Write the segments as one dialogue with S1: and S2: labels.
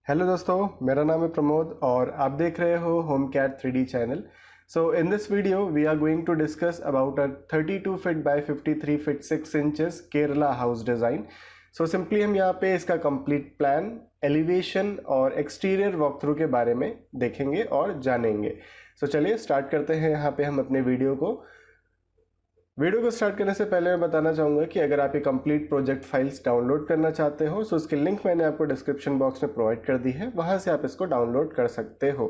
S1: Hello दोस्तों, मेरा नाम है प्रमोद और आप देख रहे हो HomeCAD 3D channel. So in this video we are going to discuss about a 32 feet by 53 feet 6 inches Kerala house design. So simply हम यहाँ पे इसका कंप्लीट प्लान, एलिवेशन और एक्सटीरियर वॉक थ्रू के बारे में देखेंगे और जानेंगे। सो चलिए स्टार्ट करते हैं यहाँ पे हम अपने वीडियो को स्टार्ट करने से पहले मैं बताना चाहूँगा कि अगर आप ये कंप्लीट प्रोजेक्ट फाइल्स डाउनलोड करना चाहते हो तो उसकी लिंक मैंने आपको डिस्क्रिप्शन बॉक्स में प्रोवाइड कर दी है, वहाँ से आप इसको डाउनलोड कर सकते हो।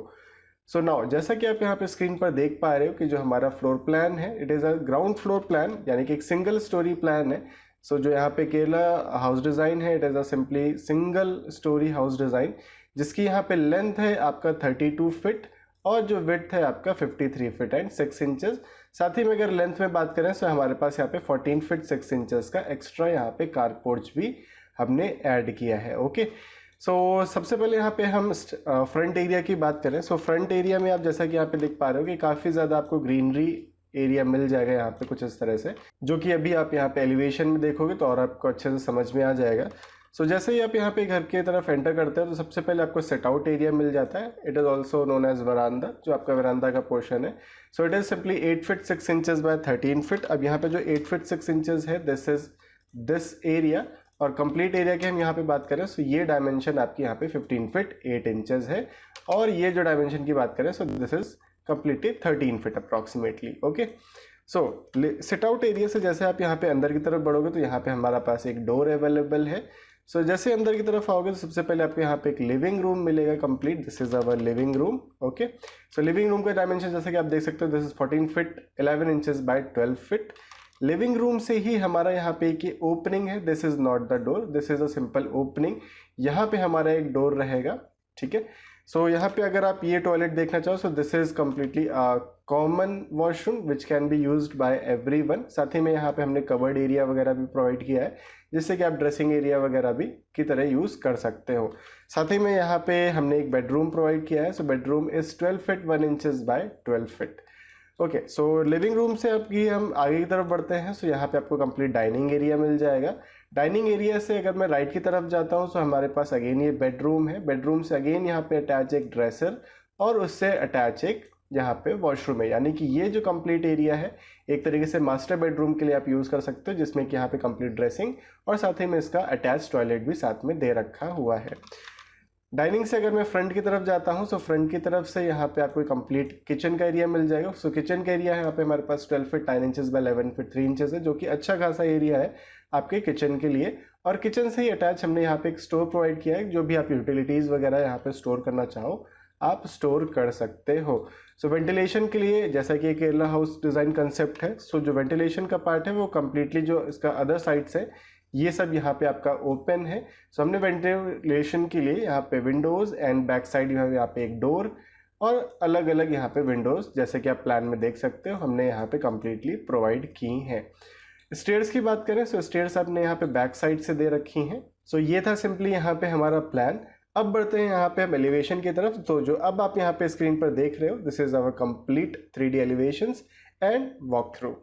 S1: सो नाउ जैसा कि आप यहाँ पे स्क्रीन पर देख पा रहे हो कि जो हमारा फ्लोर प्लान है it is a ground floor plan, यानी कि एक सिंगल स्टोरी प्लान है। सो जो यहाँ पे केरला हाउस डिज़ाइन है it is a simply single storey house design, जिसकी यहाँ पे लेंथ है आपका 32 फीट और जो विड्थ है आपका 53 फीट एंड 6 इंचेस। साथ ही में अगर लेंथ में बात करें तो हमारे पास यहाँ पे 14 फीट 6 इंचेस का एक्स्ट्रा यहाँ पे कार पोर्च भी हमने ऐड किया है। ओके, सो सबसे पहले यहाँ पे हम फ्रंट एरिया की बात करें। सो फ्रंट एरिया में आप जैसा कि यहाँ पे देख पा रहे हो कि काफ़ी ज़्यादा आपको ग्रीनरी एरिया मिल जाएगा यहाँ पे कुछ इस तरह से, जो कि अभी आप यहाँ पे एलिवेशन में देखोगे तो और आपको अच्छे से समझ में आ जाएगा। सो जैसे ही आप यहाँ पे घर की तरफ एंटर करते हैं तो सबसे पहले आपको सेट आउट एरिया मिल जाता है। It is also known as veranda, जो आपका वरांदा का पोर्शन है। So it is simply 8 feet 6 inches by 13 feet. अब यहाँ पे जो 8 फीट 6 इंचेस है दिस इज दिस एरिया, और कंप्लीट एरिया की हम यहाँ पे बात करें तो ये डायमेंशन आपकी यहाँ पे 15 फीट 8 इंचेस है, और ये जो डायमेंशन की बात करें so this is completely 13 feet approximately. Okay, so sit out area से जैसे आप यहाँ पे अंदर की तरफ बढ़ोगे तो यहाँ पे हमारा पास एक डोर अवेलेबल है। सो जैसे अंदर की तरफ आओगे तो सबसे पहले आपको यहाँ पे एक लिविंग रूम मिलेगा complete. This is our living room. Okay, so living room का डायमेंशन जैसे कि आप देख सकते हो this is 14 feet 11 inches by 12 feet. Living room से ही हमारा यहाँ पे एक ओपनिंग है। This is not the door, this is a simple opening. यहाँ पे हमारा एक डोर रहेगा, ठीक है। सो यहाँ पे अगर आप ये टॉयलेट देखना चाहो so this is completely common washroom which can be used by everyone. साथ ही में यहाँ पे हमने कवर्ड एरिया वगैरह भी प्रोवाइड किया है, जिससे कि आप ड्रेसिंग एरिया वगैरह भी की तरह यूज़ कर सकते हो। साथ ही में यहाँ पे हमने एक बेडरूम प्रोवाइड किया है। So bedroom is 12 feet 1 inches by 12 feet. Okay, so living room से आपकी हम आगे की तरफ बढ़ते हैं। सो यहाँ पे आपको कंप्लीट डाइनिंग एरिया मिल जाएगा। डाइनिंग एरिया से अगर मैं राइट की तरफ जाता हूँ तो हमारे पास अगेन ये बेडरूम है। बेडरूम से अगेन यहाँ पे अटैच एक ड्रेसर और उससे अटैच एक यहाँ पे वॉशरूम है, यानी कि ये जो कंप्लीट एरिया है एक तरीके से मास्टर बेडरूम के लिए आप यूज़ कर सकते हो, जिसमें कि यहाँ पे कंप्लीट ड्रेसिंग और साथ ही में इसका अटैच टॉयलेट भी साथ में दे रखा हुआ है। डाइनिंग से अगर मैं फ्रंट की तरफ जाता हूँ तो फ्रंट की तरफ से यहाँ पे आपको कंप्लीट किचन का एरिया मिल जाएगा। सो किचन का एरिया है यहाँ पे हमारे पास 12 feet 9 inches bye 11 feet 3 inches है, जो कि अच्छा खासा एरिया है आपके किचन के लिए। और किचन से ही अटैच हमने यहाँ पे एक स्टोर प्रोवाइड किया है, जो भी आप यूटिलिटीज़ वगैरह यहाँ पे स्टोर करना चाहो आप स्टोर कर सकते हो। सो वेंटिलेशन के लिए जैसा कि केरला हाउस डिज़ाइन कंसेप्ट है, सो जो वेंटिलेशन का पार्ट है वो कम्प्लीटली जो इसका अदर साइड से ये सब यहाँ पे आपका ओपन है। सो हमने वेंटिलेशन के लिए यहाँ पे विंडोज़ एंड बैक साइड यहाँ पे एक डोर और अलग अलग यहाँ पे विंडोज़, जैसे कि आप प्लान में देख सकते हो, हमने यहाँ पे कम्प्लीटली प्रोवाइड की हैं। स्टेयर्स की बात करें सो स्टेयर्स आपने यहाँ पे बैक साइड से दे रखी हैं। सो ये था सिंपली यहाँ पे हमारा प्लान। अब बढ़ते हैं यहाँ पे हम एलिवेशन की तरफ। तो जो अब आप यहाँ पे स्क्रीन पर देख रहे हो this is our complete 3D elevations and walk through.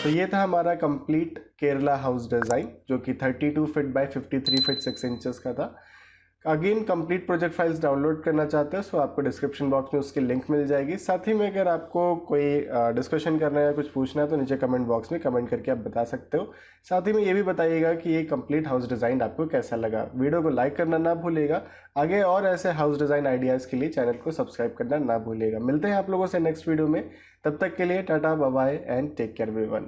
S1: तो ये था हमारा कंप्लीट केरला हाउस डिज़ाइन जो कि 32 फीट बाय 53 फीट 6 इंचेस का था। Again complete project files download करना चाहते हो, सो आपको डिस्क्रिप्शन बॉक्स में उसकी लिंक मिल जाएगी। साथ ही में अगर आपको कोई डिस्कशन करना है या कुछ पूछना है तो नीचे कमेंट बॉक्स में कमेंट करके आप बता सकते हो। साथ ही में ये भी बताइएगा कि ये कंप्लीट हाउस डिज़ाइन आपको कैसा लगा। वीडियो को लाइक करना ना भूलिएगा। आगे और ऐसे हाउस डिज़ाइन आइडियाज़ के लिए चैनल को सब्सक्राइब करना ना भूलिएगा। मिलते हैं आप लोगों से नेक्स्ट वीडियो में, तब तक के लिए tata bye bye and take care everyone.